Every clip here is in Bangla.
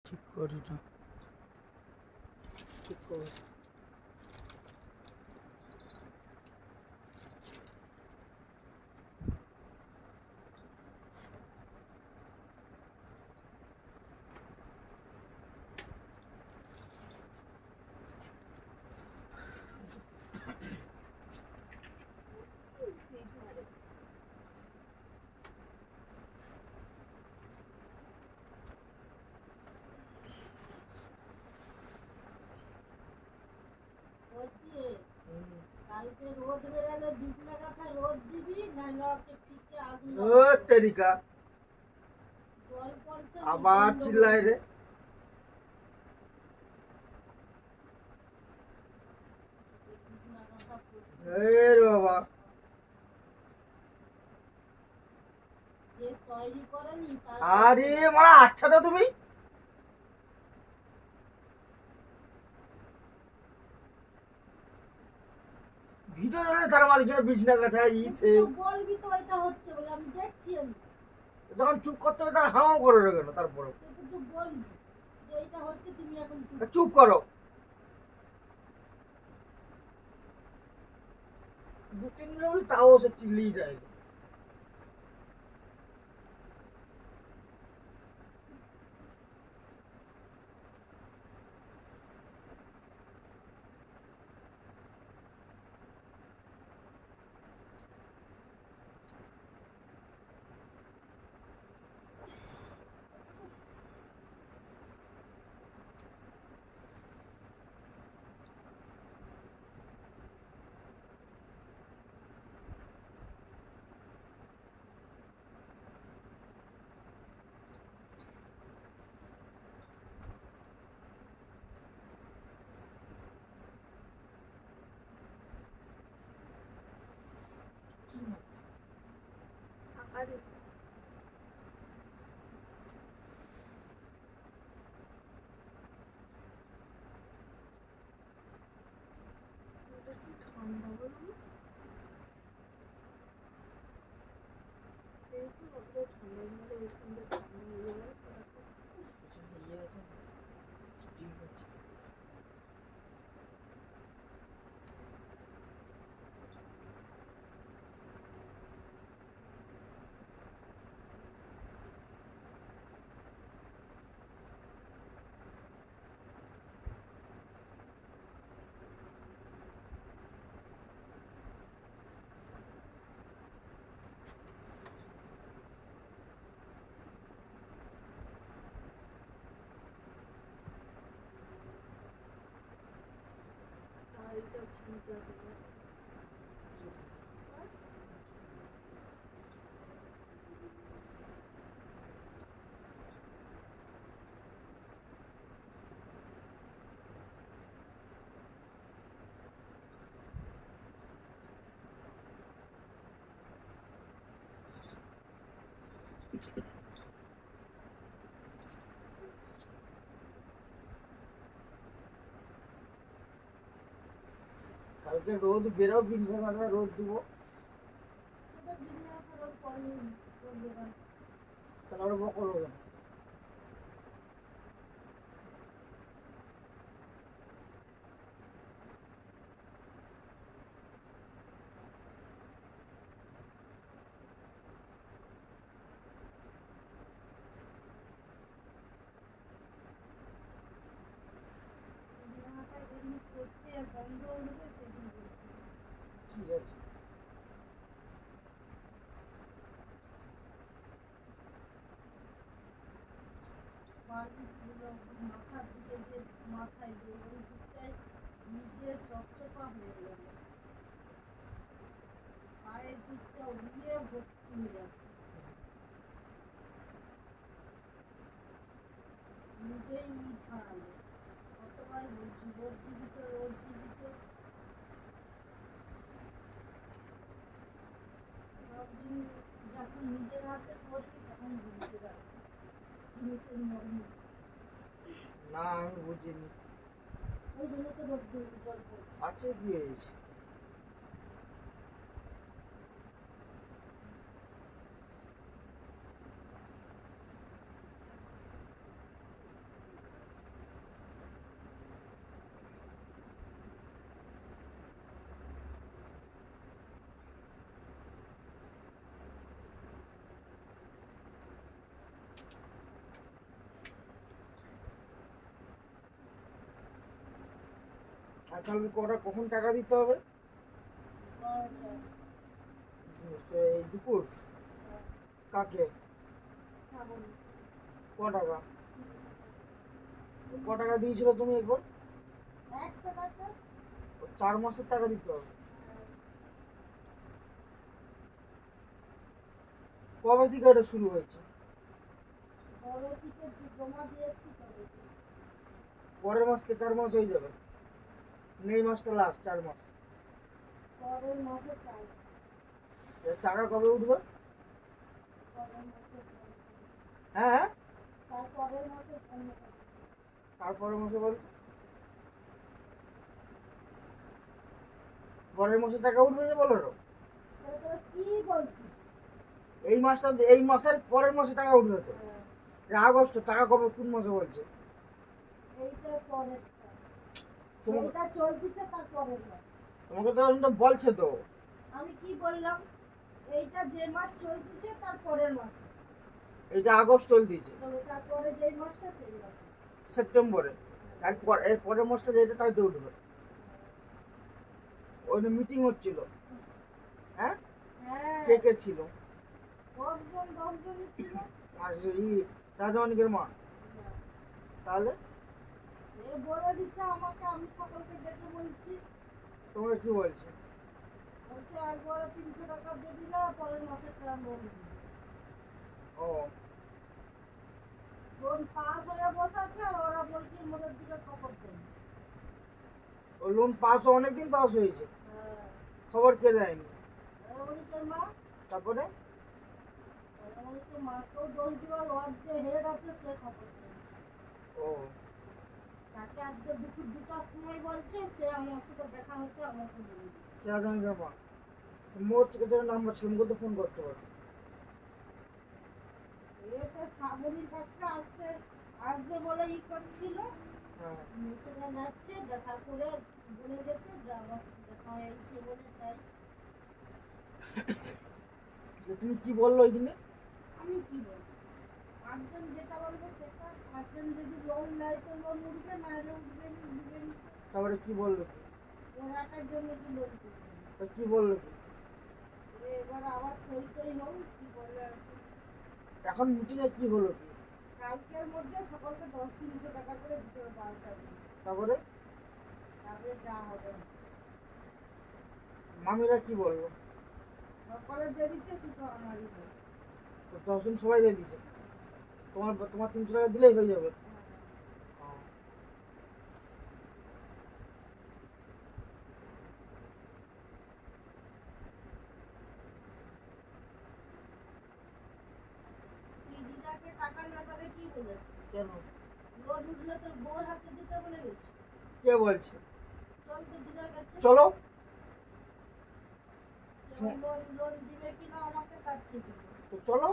ঠিক করি না, ঠিক করি। তেরিকা আবার চিল্লায় রে। বাবা আরে মারা, আচ্ছা তো তুমি ভিডিও জানে তার মালিকের বিছনা কথা সে বলবি তো এটা হচ্ছে বলে আমি দেখছি। আমি যখন চুপ করতে হবে তার হাও করে কেন? তারপরে তুই বলবি যে এটা হচ্ছে, তুমি এখন চুপ করো। দু তিন দিন বলে তাও সে চিল্লিয়ে যায়। কালকে রোদ বেরো, বিছানা রোদ দিব, তাহলে বকর হবে না। ঠিক আছে, মাথায় নিজে চকচকা হয়ে গেল, পায়ের দিকটা উড়িয়ে ভর্তি হয়ে যাচ্ছে, নিজেই ছাড়ালো। কতবার বলছি রোদ দিবি তো, রোদ দিবি তো। সব জিনিস যখন নিজের হাতে করবি তখন বুঝতে পারবি জিনিসের মর্ম। না আমি বুঝিনি, ওই জন্য তো রোদ জল পড়ছে। আছে কি হয়েছে? আর কালকে কখন টাকা দিতে হবে? এই দুপুর? কাকে? ক টাকা? ক টাকা দিয়েছিল তুমি একবার? 4 মাসের টাকা দিতে হবে। কবে থেকে এটা শুরু হয়েছে? পরের মাসকে 4 মাস হয়ে যাবে? এই মাসটা লাস্ট 4 মাস। টাকা কবে উঠবে? হ্যাঁ, তারপরের মাসে বল। পরের মাসে টাকা উঠবে যে বলো? এই মাসের পরের মাসে টাকা উঠবে তো? আগস্ট টাকা কবে কোন মাসে বলছে? তোমাকে তো বলছে তো। আমি কি বললাম? এইটা যে মাস চলতেছে তার পরের মাস। এটা আগস্ট চলতেছে, তারপরে যে মাসটা সেই মাস সেপ্টেম্বরে। এর পরের মাসটা যেটা তাই তো উঠবে। ওই মিটিং হচ্ছিল। হ্যাঁ, কে কে ছিল? 10 জন ছিল। আর রাজমানিকের মা। তাহলে বলে দিচ্ছে আমাকে, আমি সকলকে ডেকে বলছি। তোমাকে কি বলছে? বলছে একবারে 300 টাকা দিয়ে দিলে পরের মাসে লোন দিবে। ও, লোন পাস হয়ে বসে আছে আর ওরা বলছে মনের দিকে খবর দেন। ও লোন পাস অনেকদিন পাস হয়েছে, খবর কে দেয়নি? মা। তারপরে মাকেও দোষ দিবার, ওর যে হেড আছে সে খবর দেন। ও, তাকে আজকে দুপুর 2টার সময় বলছে, সে আমার সাথে দেখা হচ্ছে, আমাকে বলে দিচ্ছে। রাজমানিকের মা মোট থেকে নাম্বার ছিল, মুখে তো ফোন করতে পারো। এটা শ্রাবণীর কাছে আসবে বলে করছিল। হ্যাঁ, সেটা যাচ্ছে, দেখা করে বলে যেতে যে আমার সাথে দেখা হয়েছে বলে তাই। তুমি কি বললো ওই দিনে? আমি কি বলবো? 5 জন যেটা বলবে সেটা। 5 জন যদি লোন নেয় তো লোন উঠবে, না হলে উঠবে না। তারপরে কি বললো? ওর একার জন্য কি লোন করবে? তো কি বললো? এবার আবার সই টই হোক, কি বলে আর কি। এখন মিটিংয়ে কি হলো? কালকের মধ্যে সকলকে 300 টাকা করে দিতে হবে 12টা দিন। তারপরে যা হবে। মামিরা কি বললো? সকলে দিয়ে দিচ্ছে, শুধু আমারই হবে। তো 10 জন সবাই দিয়ে দিছে। তোমার 300 টাকা দিলেই হয়ে যাবে। দিদাকে টাকার ব্যাপারে কি বলেছে? কেন? লোন উঠলে তোর বউর হাতে দিতে বলে গেছে। কে বলছে? চল তো দিদার কাছে। চলো। লোন দিবে কিনা আমাকে তার ঠিক নেই। তো চলো।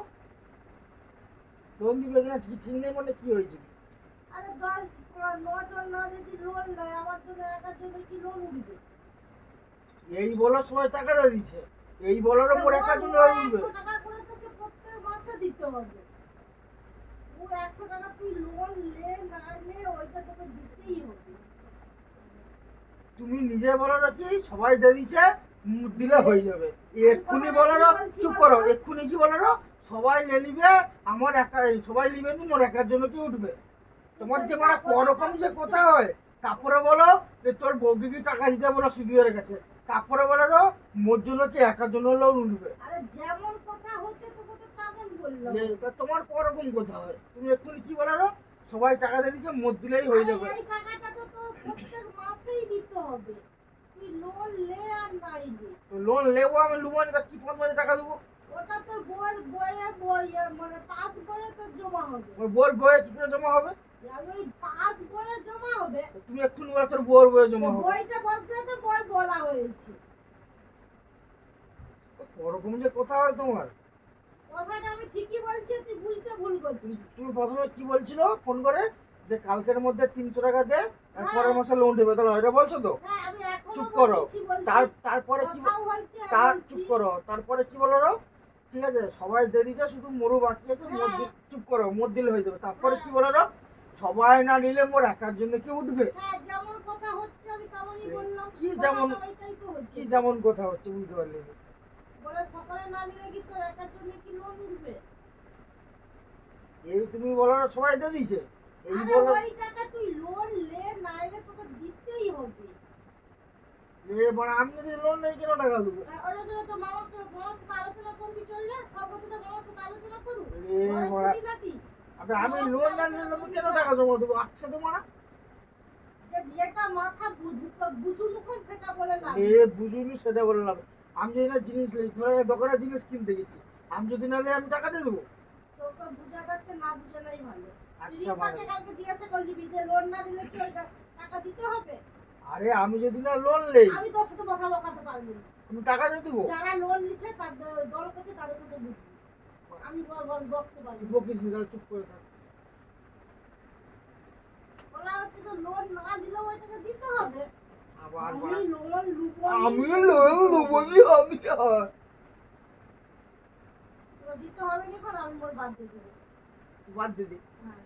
লোন দিবে কিনা ঠিক নেই মানে কি হয়েছে? আরে 9 জন না যদি লোন নেয়, আমার জন্য একার জন্য কি লোন উঠবে? এই বলার সময় টাকা দিয়ে দিচ্ছে, এই বলার উপর একার জন্য লোন উঠবে। 100 টাকা করে তো সে প্রত্যেক মাসে দিতে হবে। ও 100 টাকা তুই লোন নে না নে, ওইটা তোকে দিতেই হবে। তুমি নিজে বলো না কি সবাই দিয়ে দিচ্ছে, মুখ দিলে হয়ে যাবে। এক্ষুনি বলো না, চুপ করো। এক্ষুনি কি বলো না, সবাই নিবে, আমার একা, সবাই নিবে নি, মোর একার জন্য কি উঠবে? তোমার যে মানে করকম যে কথা হয়, তারপরে বলো যে তোর বউকে কি টাকা দিতে বলো সুদিদের কাছে, তারপরে বলো না মোর জন্য কি একার জন্য লোন উঠবে। আরে যেমন কথা হচ্ছে তোকে তো তেমন বললাম। তা তোমার করকম কথা হয়, তুমি এক্ষুনি কি বলো না, সবাই টাকা দিয়ে দিচ্ছে, মোট দিলেই হয়ে যাবে। এই টাকাটা তো তোর প্রত্যেক মাসেই দিতে হবে। তুই লোন লে আর নাই লে। লোন নেবো, আমি লুবো না, তা কি ফোন মাঝে টাকা দেবো? ওটা তোর বইয়ে মানে পাস বইয়ে তোর জমা হবে। ওই বউর বইয়ে কি করে জমা হবে? ওই পাস বইয়ে জমা হবে। তুমি এক্ষুনি বলো তোর বউর বইয়ে জমা হবে। বইটা বলতে তো বই বলা হয়েছে। ওরকম যে কথা হয় তোমার। কথাটা আমি ঠিকই বলছি, তুই বুঝতে ভুল করছিস। তুমি প্রথমে কি বলছিল ফোন করে যে কালকের মধ্যে 300 টাকা দে, পরের মাসে লোন দেবে, তাহলে এটা বলছো তো? হ্যাঁ, আমি এখনো চুপ করো। বলছি। তারপরে কি কথাও হচ্ছে, চুপ করো। তারপরে কি বলো? ঠিক আছে, সবাই দিয়ে দিচ্ছে, শুধু মরু বাকি আছে, চুপ করো, মোট দিলে হয়ে যাবে। তারপরে কি বলো? সবাই না নিলে মোর একার জন্য কি উঠবে? হ্যাঁ, যেমন কথা হচ্ছে আমি তেমনই বললাম। কি যেমন কথাটা ওইটাই তো হচ্ছে। কি যেমন কথা হচ্ছে বুঝতে পারলি না। বলে সকালে না নিলে কি তোর একার জন্য কি লোন উঠবে? এই তুমি বলো না সবাই দিয়ে দিছে, এই আরে বলো ওই টাকা তুই লোন লে, নাইলে তোকে দিতেই হবে। মানে আমি যদি লোন নেই কেন টাকা দেবো? ওরা জন্য তো মামার সাথে আলোচনা করবি, চল যা সব কথা তো মামার সাথে আলোচনা করুক। এ ঘরে বড়া, খুঁটিনাটি। আমি লোন না নিলে আমি কেন টাকা জমা দেবো? আচ্ছা তোমার যেটা মাথা বুঝু মুখন সেটা বলে লাভ এ বুঝুনি সেটা বললাম। আমি যদি না জিনিস নেই, ধরো দোকানে জিনিস কিনতে গেছি, আমি যদি না নিই আমি টাকা দিয়ে দেবো? তোকে বুঝা যাচ্ছে, না বুঝানোই ভালো। আচ্ছা রিম্পাকে কালকে জিজ্ঞাসা করলি যে লোন না নিলে কি ওই টাকা দিতে হবে? আরে আমি যদি না লোন নেই আমি তোর সাথে কথা বকাতে পারবো না। আমি টাকা দিয়ে দেবো? যারা লোন নিচ্ছে তাদের দল করছে, তাদের সাথে বুঝবি। আমি বকতে পারি না। বকিস নি, তাহলে চুপ করে থাক। বলা হচ্ছে যে লোন না দিলেও ওই টাকা দিতে হবে। আবার আমি বলা, লোন লুবো আমি লোন নেবো নি, আমি আর দিতে হবে না, এখন আমি মোর বাদ দিয়ে দেবো। বাদ দিদি। হ্যাঁ,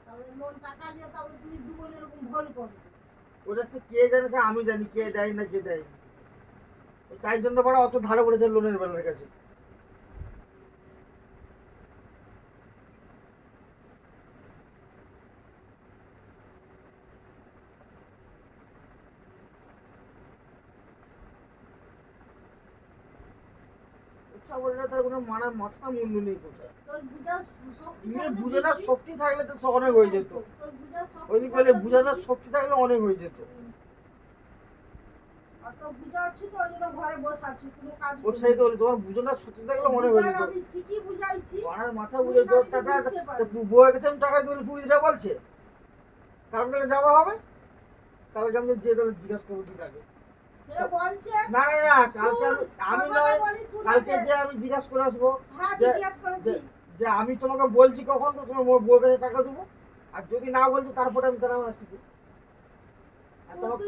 তাহলে লোন টাকা নিয়ে তাহলে তুমি দু বোন এরকম ভুল করবে। ওটা হচ্ছে কে জানে, সে আমি জানি কে দেয় না কে দেয় না। তাই জন্য বড় অত ধারে পড়েছে লোনের বেলার কাছে। কথা বলে না, তার কোনো মাথা মুন্ডু নেই কোথায়। তোর বুঝা শক্তি তুমি থাকলে বুঝে না বুঝবি। শক্তি থাকলে তো অনেক হয়ে যেত। তোর বুঝা শক্তি ওই বলে থাকলে বুঝানোর বুঝবি। শক্তি থাকলে অনেক হয়ে যেত। অত বুঝা আছে তো ওই জন্য ঘরে বসে আছি, কোনো কাজ ওর সাথে তো তোমার বুঝানোর শক্তি থাকলে অনেক হয়ে যেত। আমি ঠিকই বুঝাইছি। পাড়ার মাথা বুঝে তো টাকা বউয়ের কাছে আমি টাকা দিলে পুজোটা বলছে কারণ তাহলে যাওয়া হবে। কালকে আমি যে তাহলে জিজ্ঞাসা করবো কি থাকে। সে বলছে না না না, কালকে আমি নয়, কালকে যে আমি জিজ্ঞাসা করে আসবো হ্যাঁ যে জিজ্ঞাসা করেছি। যে আমি তোমাকে বলছি কখন তো তোমার বউয়ের কাছে টাকা দেবো, আর যদি না বলছে তারপরে আমি তারা আসবো। আর তোমাকে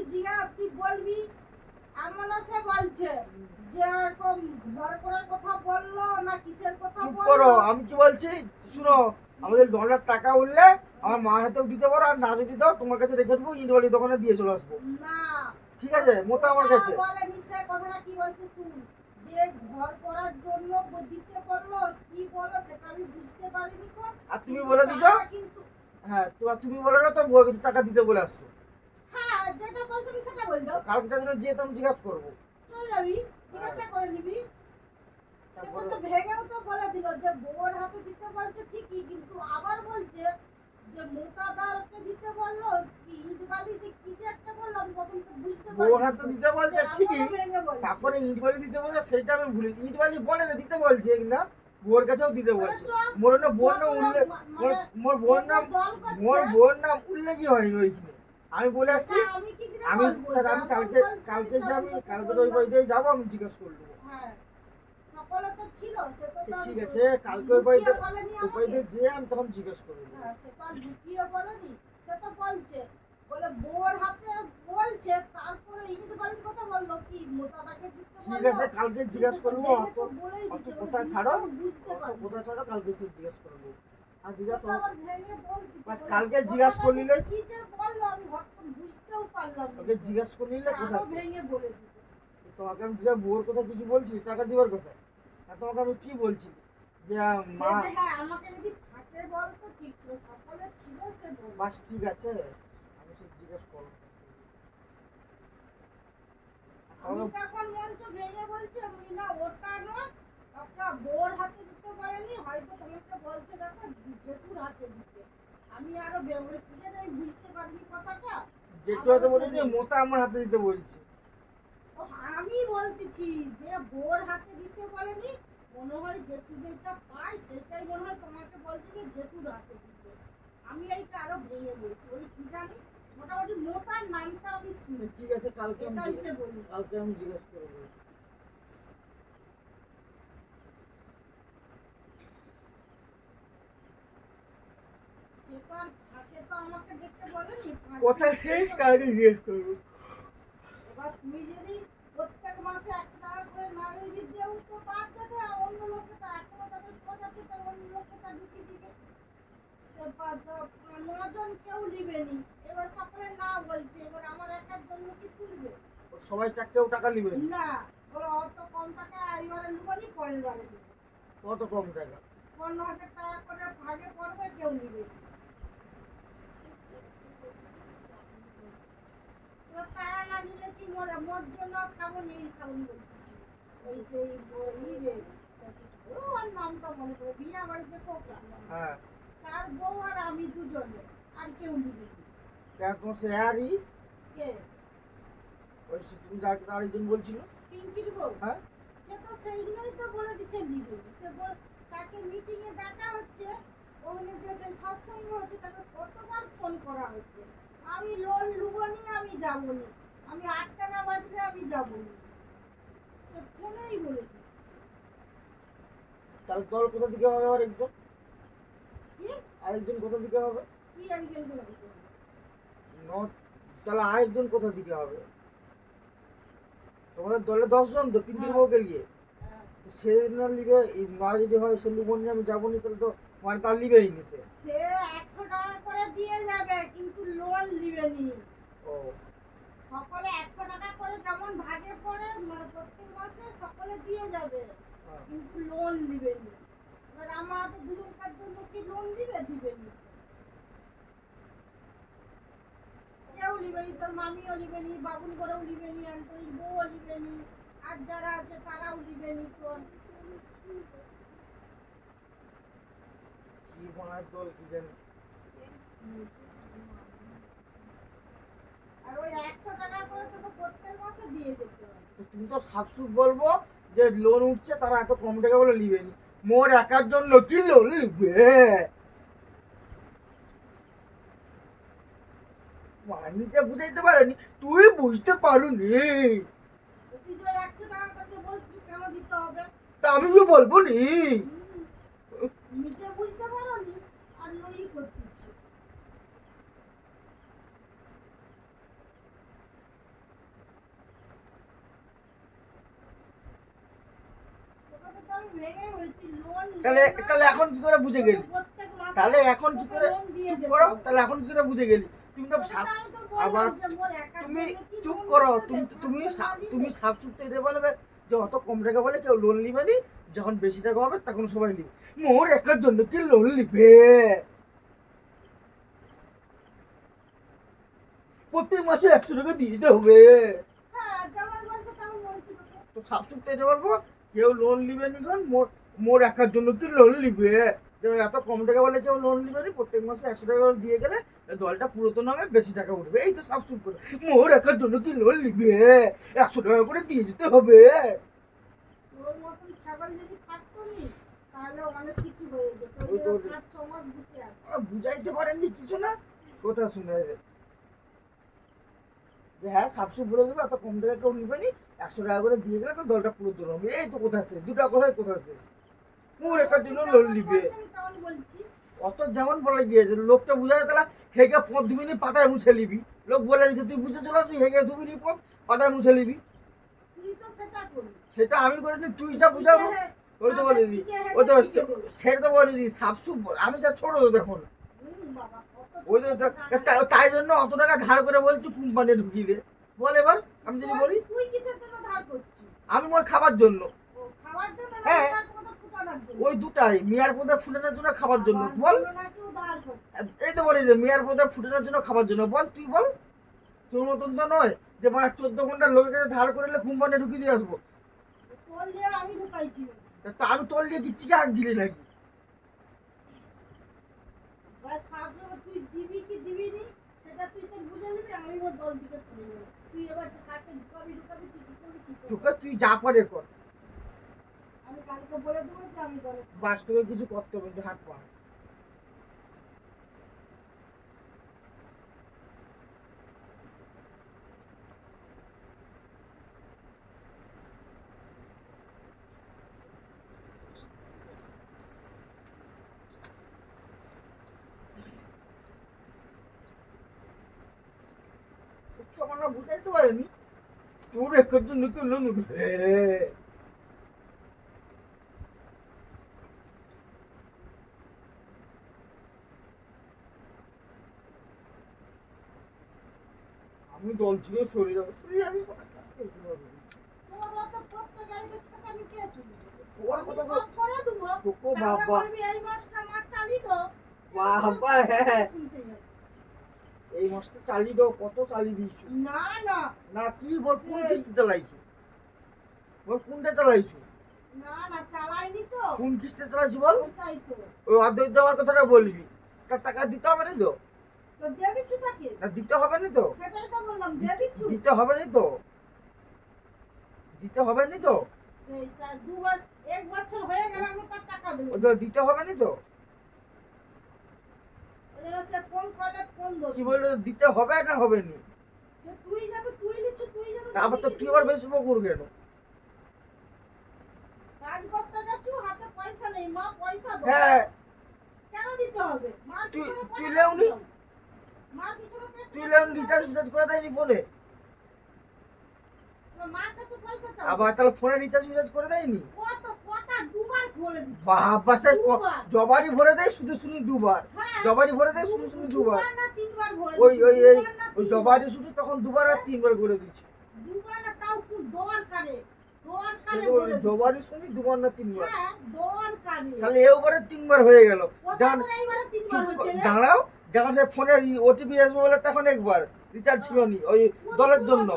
তুই বলবি। এমনও সে বলছে যে এরকম ঘর করার কথা বললো না কিসের কথা চুপ বললো। করো, আমি কি বলছি শুনো। আমাদের ডলার টাকা উঠলে আমার মার হাতেও দিতে পারো, আর না যদি দাও তোমার কাছে রেখে দেবো, ইট বাড়ি দোকানে দিয়ে চলে আসবো। না, ঠিক আছে, মতো আমার ওটা কাছে। বলেনি, সে কথাটা কি বলছে শুন। যে ঘর করার জন্য দিতে বললো, কি বললো সেটা আমি বুঝতে পারিনি তো। আর তুমি বলে দিছো, টাকা কিন্তু হ্যাঁ তুমি বলে না তো বউয়ের কাছে টাকা দিতে বলে আসছো। হ্যাঁ যেটা বলছো আমি সেটা বলছো। কালকে তার জন্য যেয়ে তো আমি জিজ্ঞাসা করবো। চল যাবি, জিজ্ঞাসা করে নিবি। সে তারপরে তো ভেঙেও তো বলে দিল যে বউয়ের হাতে দিতে বলছে ঠিকই, কিন্তু আবার বলছে যে মোতাদারকে দিতে বললো কি ইট বালি যে কি যে একটা বললো, আমি প্রথম তো বুঝতে পারি বউর হাতে দিতে বলছে ঠিকই, তারপরে ইট বালি দিতে বলছে সেটা আমি ভুলি। ইট বালি বলে না দিতে বলছে না, বউর কাছেও দিতে বলছে। মোর না বোন নাম উল্লেখ, মোর বোন নাম, মোর বোন নাম উল্লেখই হয়নি ওইখানে। আমি বলে আসছি আমি আমি কালকে কালকে যে আমি কালকে ওই বাড়িতে যাবো, আমি জিজ্ঞাসা করে নেবো। হ্যাঁ সকলে তো ছিল, সে তো তার ঠিক আছে, কালকে ওই বাড়িতে বলেনি ওই বাড়িতে আমাকে। যেয়ে আমি তখন জিজ্ঞাসা করে নেবো। হ্যাঁ সে তো আর লুকিয়ে বলেনি, সে তো বলছে বলে বউয়ের হাতে বলছে, তারপরে ইট বালির কথা বললো কি মোতাদাকে দিতে ঠিক বললো। আছে, কালকে জিজ্ঞাসা করবো। অত বলেই অত দিচ্ছে, কথা ওই ছাড়ো, জিনিসটা আমি বুঝতে অত পারি। কথা ছাড়ো, কালকে সে জিজ্ঞাসা করবো। আর দিদা সে তো তো আবার ভেঙে বলছে, বাস বলে কালকে জিজ্ঞাসা কথাটা করলিলে, কি যে বললো আমি হঠাৎ বুঝতেও পারলাম না। ওকে জিজ্ঞাসা করলিলে কোথা আরো শেষ। ভেঙে বলে দিল। তোমাকে আমি দিদা বউর কথা কিছু বলছি টাকা দিবার কথা, আর তোমাকে আমি কি বলছি যে মা। সে যে হ্যাঁ আমাকে যদি থাকে বল তো ঠিক ছিল, সকলে ছিল সে বলল। বাস ঠিক আছে, আমি সে জিজ্ঞাসা করবো। আমি তখন মঞ্চ ভেঙে বলছি আমি না ওটা না, ওটা বোর হাতে দিতে পারেনি, হয়তো তোমাকে বলছে দেখো জেঠুর হাতে দিতে। আমি আরো বেমরে কি জানি আমি বুঝতে পারিনি কথাটা। যেটু হয়তো বলেছি মোতা আমার হাতে দিতে বলছি। ও আমি বলতেছি যে বোর হাতে দিতে বলেনি, মনে হয় জেঠু যেটা পায় সেটাই মনে হয় তোমাকে বলছে যে জেঠুর হাতে দিতে। আমি এইটা আরো ভেঙে বলছি, ওই কি জানি মোটামুটি মোটার নামটা আমি শুনি। ঠিক আছে, কালকে আমি এটাই সে বলি। কালকে আমি জিজ্ঞাসা করবো। সে তো আর থাকে তো আমাকে দেখতে বলেনি। কথা শেষ, কালকে জিজ্ঞেস করবো। এবার তুমি যদি প্রত্যেক মাসে 100 টাকা করে না রেডি দেও তো বাদ দেবে, আর অন্য লোকে তো এখনো তাদের পদ আছে, তার অন্য লোকে তো নজন কেউ নিবেনি, এবার সকলে না বলছে, এবার আমার একার জন্য কি তুলবে? সবাই কেউ টাকা নিবে না, বলো অত কম টাকা এবারে নিবনি, পরের বারে নিবে। কত কম টাকা? 15,000 টাকা করে ভাগে পড়বে, কেউ নিবে না। এবার তারা না নিলে কি মরে? মোর জন্য শ্রাবণী বলতেছি, ওই সেই রে, ওর নামটা মনে করে, বিয়া বাড়িতে কোকড়া, হ্যাঁ, তার বউ আর আমি দুজনে, আর কেউ নিবে না। এখন সে আরই কে? ওই তুমি যার কথা আরেকজন বলছিল, পিঙ্কির বউ? হ্যাঁ, সে তো সেইগুলোই তো বলে দিচ্ছে নিবে। তাকে মিটিং এ ডাকা হচ্ছে, ওখানে যে সেই সৎসঙ্গ হচ্ছে, তাকে কতবার ফোন করা হচ্ছে, আমি লোন লুবনি, আমি যাবনি, আমি 8টা না বাজলে আমি যাবনি, সে ফোনেই বলে দিচ্ছে। তাহলে দল কোথা থেকে হবে? আরেকজন কি আরেকজন কোথা থেকে হবে? কি একজন বলে দিচ্ছে? তাহলে আরেকজন কোথা থেকে হবে? তোমাদের দলে 10 জন তো, পিঙ্কির বউকে নিয়ে। তো সে না লিবে, মা যদি হয় সে লুবন নিয়ে আমি যাবো নি, তাহলে তো মানে তার লিবেই নি সে। সে 100 টাকা করে দিয়ে যাবে, কিন্তু লোন লিবেনি। ও, সকলে 100 টাকা করে যেমন ভাগে পড়ে, মানে প্রত্যেক মাসে সকলে দিয়ে যাবে, হ্যাঁ। কিন্তু লোন লিবেনি। এবার আমার তো দুজনকার জন্য কি লোন দিবেনি? কেউ লিবেনি, তোর মামিও লিবেনি, বাবুল করেও লিবেনি, আন্টনির বউও লিবেনি, আর যারা আছে তারাও লিবেনি। তোর কি বানায় দল কি জানি। আর ওই 100 টাকা করে তোকে প্রত্যেক মাসে দিয়ে যেতে হবে। তো তুমি তো সাবসুট বলবো যে লোন উঠছে, তারা এত কম টাকা বলে লিবেনি। মোর একার জন্য কি লোন লিবে? নিজে বুঝাইতে পারেনি, তুই বুঝতে পারুনি, তো তুই যে 100 টাকা করে বলছিস কেন দিতে হবে? তা আমি কি বলবো নি? নিজে বুঝতে পারোনি আর নই করতেছি। তোকে তো আমি ভেঙে বলছি লোন। তাহলে এখন কি করে বুঝে গেলি? প্রত্যেক মাসে তাহলে এখন কি করে লোন দিয়ে চুপ যেতে করো? হবে। তাহলে এখন কি করে বুঝে গেলি? তুমি তো তোকে তো আমি তো আবার বললাম যে মোর একার তুমি জন্য কি চুপ লোন করো। দিতে তুমি হবে? তুমি সাবসুট এতে বলবে যে অত কম টাকা বলে কেউ লোন নিবে নি, যখন বেশি টাকা হবে তখন সবাই নিবে। মোর একার জন্য কি লোন নিবে? প্রত্যেক মাসে 100 টাকা দিয়ে দিতে হবে। হ্যাঁ, যেমন বলছো তেমন বলছি তোকে। তো সাবসুট এতে বলবো কেউ লোন নিবে নি, কারণ মোর একার জন্য কি লোন নিবে? যেমন এত কম টাকা বলে কেউ লোন নিবে নি, প্রত্যেক মাসে 100 টাকা করে দিয়ে গেলে দলটা পুরাতন হবে, বেশি টাকা উঠবে। এই তো সাবসুট করে মোর একার জন্য কি লোন নিবে? 100 টাকা করে দিয়ে যেতে হবে। তোর মতন ছাগল যদি থাকতো নি, তাহলে অনেক কিছু হয়ে যেত। ওই তো, 5-6 মাস বসে আছে। বুঝাইতে পারেননি কিছু না, কথা শুনে যে হ্যাঁ সাবসুট বলে দেবে এত কম টাকা কেউ নিবে নি, 100 টাকা করে দিয়ে গেলে তো দলটা পুরাতন হবে। এই তো কথা শেষ, দুটা কথাই কথা শেষ। মোর একার জন্য লোন নিবে। আমি তেমন বলছি। অত যেমন বলে গিয়েছে, লোকটা বুঝাতে তাহলে হেগে পথ 2 মিনিট পাতায় মুছে নিবি। লোক বলে দিচ্ছে তুই বুঝে চলে আসবি, হেগে 2 মিনিট পথ পাতায় মুছে নিবি। তুই তো সেটা করবি। সেটা আমি করিনি, তুই যা বুঝাবো ওই তো বলে দি। ওই তো সেটা তো বলে দি সাবসুট, আমি স্যার ছোট তো দেখুন। বাবা, কত ওই তো তাই জন্য অত টাকা ধার করে বলছি কোম্পানি ঢুকিয়ে দে। বল এবার আমি যদি বলি, তুই কিসের জন্য ধার করছিস? আমি মোর খাবার জন্য। ও খাওয়ার জন্য না, হ্যাঁ। তার কথা ফুটানোর জন্য। ওই দুটাই, মিয়ার পদে ফুটানোর জন্য খাবার জন্য। বল, বল না, কেউ ধার করছে। এই তো বলি যে মিয়ার পদে ফুটানোর জন্য খাবার জন্য। বল তুই বল, তোর মতন তো নয় যে মানে 14 ঘন্টা লোকের কাছে ধার করে কোম্পানি ঢুকিয়ে দিয়ে আসবো। তোর দিয়ে আমি ঢুকাইছি। তা আমি তোর নিয়ে কি চিকা আঁকছিলি নাকি? বাস সাবধান, তুই দিবি কি দিবি নি সেটা তুই তো বুঝে নিবি, আমি ওর দল দিকে শুনে নেব। তুই এবার কাকে ঢুকাবি তুই কি করবি কি করবি? তোকে তুই যা পারে কর, আমি কালকে বলে দেবো যে আমি দলে। বাস তোকে কিছু করতে হবে কিন্তু হাত পা। আমরা বুঝাইতে পারিনি, তোর একার জন্য কি লোন উঠবে? আমি দল থেকে সরে যাবো, সরে যাবি কোথায়? তোরা তো প্রত্যেক গাড়িতে খাঁচামি কে শুনবে? ওর আমি কথা সব করে দেবো। তোকে তারপরে বাবা, বলবি এই মাসটা মাছ চালিয়ে দাও। বাবা হ্যাঁ, শুনতে হবে। এই মাসটা চালিয়ে দাও, কত চালিয়ে দিয়েছো? না না না কি বল, কোন কিস্তি চালাইছো? বল কোনটা চালাইছো? না না চালাইনি তো। কোন কিস্তি চালাইছো বল? ওটাই তো। ওই অর্ধেক দেওয়ার কথাটা বলবি, তার টাকা দিতে হবে না তো? তো দিয়ে দিচ্ছি তাকে। না দিতে হবে না তো? সেটাই তো বললাম দিয়ে দিচ্ছি। দিতে হবে না তো? দিতে হবে না তো? সেইটা এক বছর হয়ে গেল আমি তার টাকা দেবো। ওটা দিতে হবে না তো? ওই জন্য সে ফোন করলে ফোন দেবো। কি বললো, দিতে হবে না হবে নি? সে তুই যাবে তুই নিচ্ছি তুই যাবে। আবার তো তুই আবার বেশি বকুর কেন? কাজ করতে যাচ্ছি হাতে পয়সা নেই মা পয়সা দাও। হ্যাঁ কেন দিতে হবে? মার তুই পিছনে তুই কত লেউনি, টাকা দাও? মার পিছনে তো তুই লেউন রিচার্জ করে দেয়নি ফোনে? মার কাছে পয়সা চাও। আবার তাহলে ফোনে রিচার্জ করে দেয়নি? কটা দুবার করে দিচ্ছি। বাবা সে দুবার। জবারি ভরে দেয় শুধু শুধু দুবার, হ্যাঁ, জবারি ভরে দেয় শুধু শুধু দুবার। দুবার না তিনবার ভরে ওই দিচ্ছি। ওই এই দুবার না ওই তিনবার। জবারি শুধু তখন দুবার আর তিনবার করে দিচ্ছে। দুবার না তাও খুব দরকারে সে তো ভরে দিচ্ছি। জবারি শুনি দুবার না তিনবার, হ্যাঁ দরকারে। তাহলে এবারে তিনবার হয়ে গেল। যখন ওটা তো এইবারে তিনবার হয়েছে রে। দাঁড়াও, যখন সে ফোনে ওটিপি আসবে বলে তখন একবার রিচার্জ ছিল নি, ওই দলের জন্য,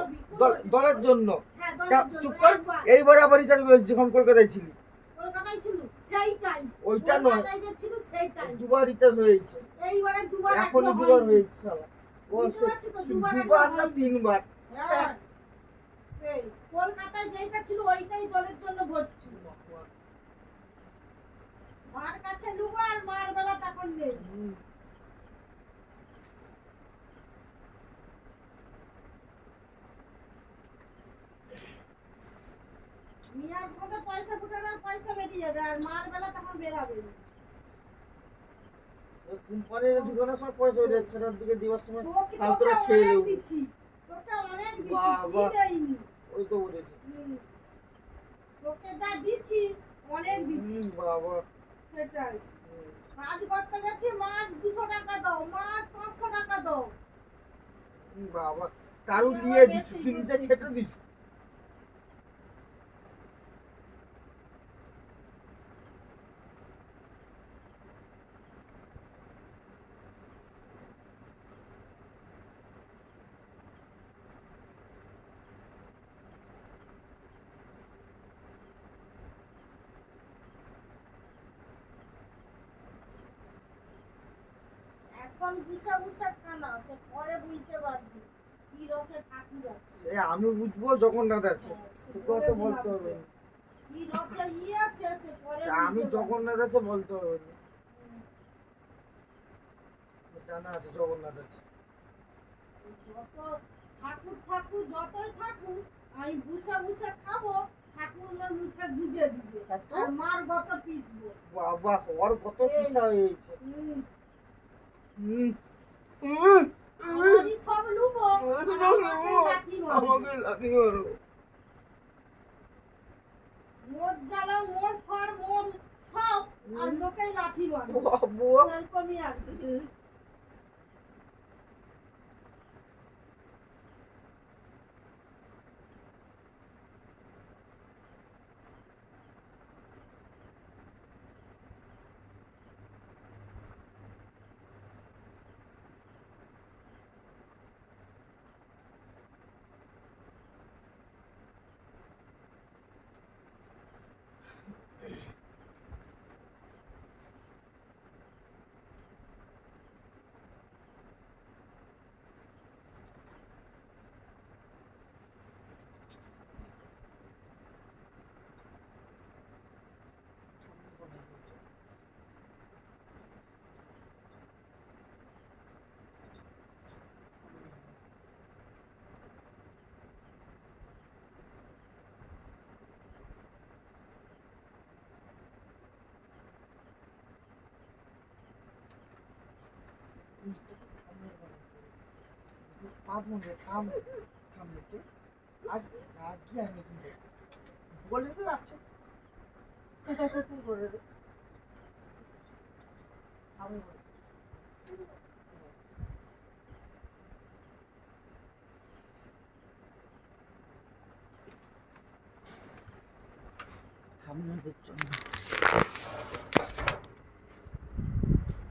দলের জন্য। হ্যাঁ দলের জন্য চুপ কর, একবার। এইবারে আবার রিচার্জ করেছি যখন কলকাতায় ছিলি। কলকাতায় ছিল সেই টাইম। ওইটা নয়, কলকাতায় যে ছিল সেই টাইম। দুবার রিচার্জ হয়েছে, এইবারে দুবার এখনই এখনো দুবার হয়নি। হয়েছে শালা। ও বুঝতে পারছি তো, দুবার দুবার এখনো না হয়নি। তিনবার। হ্যাঁ, সেই কলকাতায় যেটা ছিল ওইটাই দলের জন্য ভরছি। মার কাছে লুবো আর মার বেলা তখন নেই। মিয়ার মধ্যে পয়সা ফুটানোর পয়সা বেরিয়ে যাবে আর মার বেলা তখন বেরাবে না। পরে ঢুকানোর সময় পয়সা বেরিয়ে যাচ্ছে, রাত দিকে দিবার সময় তোকে ফালতুরা তোকে খেয়ে অনেক নেবো। দিচ্ছি তোকে অনেক দিচ্ছি বাবা। তুই দেয়নি। ওই তো বলেছি। তোকে যা দিচ্ছি অনেক দিচ্ছি বাবা সেটাই। মাছ করতে গেছি মাছ 200 টাকা দাও মাছ 500 টাকা দাও। বাবা তারও নিয়ে দিচ্ছ, তুই নিজে খেতে দিচ্ছ। এখন বুসা বুসা খানা সে পরে বুঝতে পারবি কি রথে ঠাকুর আছে। সে আমি বুঝবো জগন্নাথ আছে, তোকে তো বলতে হবে না। কি রথে আছে সে পরে সে আমি বুঝতে পারবি। জগন্নাথ আছে বলতে হবে না, জানা আছে জগন্নাথ আছে। যত ঠাকুর ঠাকুর যতই ঠাকুর আমি বুসা বুসা খাবো ঠাকুরের মুখে গুজে দিবে আর মার গত পিসবো। বাবা ওর কত পিসা হয়েছে। আমি সব লুবো আর আমাকে লাঠি মারবে। আমাকে লাঠি মারো। মদ জ্বালা মদ খাওয়ার মন সব আর লোকেই লাঠি মারবে। বাবা এরকমই আর কি। বলে তো যাচ্ছে আপনাদের জন্য।